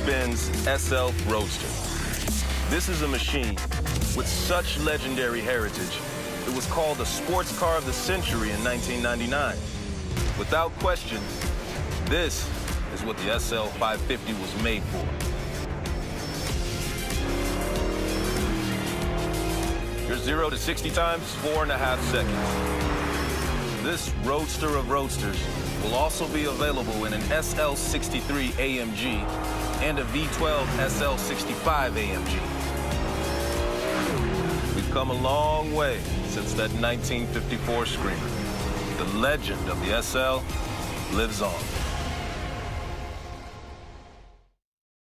Mercedes-Benz SL Roadster. This is a machine with such legendary heritage, it was called the sports car of the century in 1999. Without question, this is what the SL 550 was made for. Your 0 to 60 time is 4.5 seconds. This roadster of roadsters will also be available in an SL63 AMG and a V12 SL65 AMG. We've come a long way since that 1954 Screamer. The legend of the SL lives on.